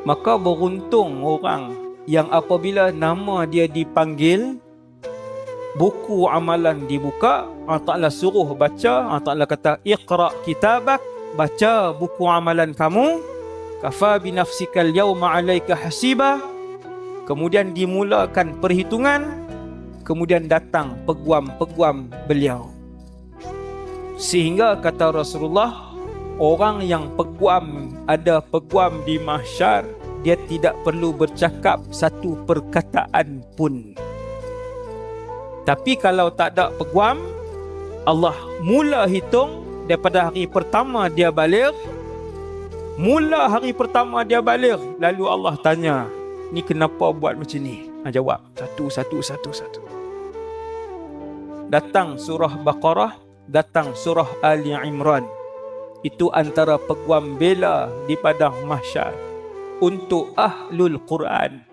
Maka beruntung orang yang apabila nama dia dipanggil, buku amalan dibuka, Allah Ta'ala suruh baca. Allah Ta'ala kata, Iqra' kitabak, baca buku amalan kamu. Kafa binafsikal yawma alaika hasiba. Kemudian dimulakan perhitungan. Kemudian datang peguam-peguam beliau. Sehingga kata Rasulullah, orang yang peguam, ada peguam di mahsyar, dia tidak perlu bercakap satu perkataan pun. Tapi kalau tak ada peguam, Allah mula hitung daripada hari pertama dia baligh. Mula hari pertama dia baligh, lalu Allah tanya, ni kenapa buat macam ni? Jawab satu. Datang surah Baqarah, datang surah Ali Imran. Itu antara peguam bela di padang mahsyar untuk ahlul Quran.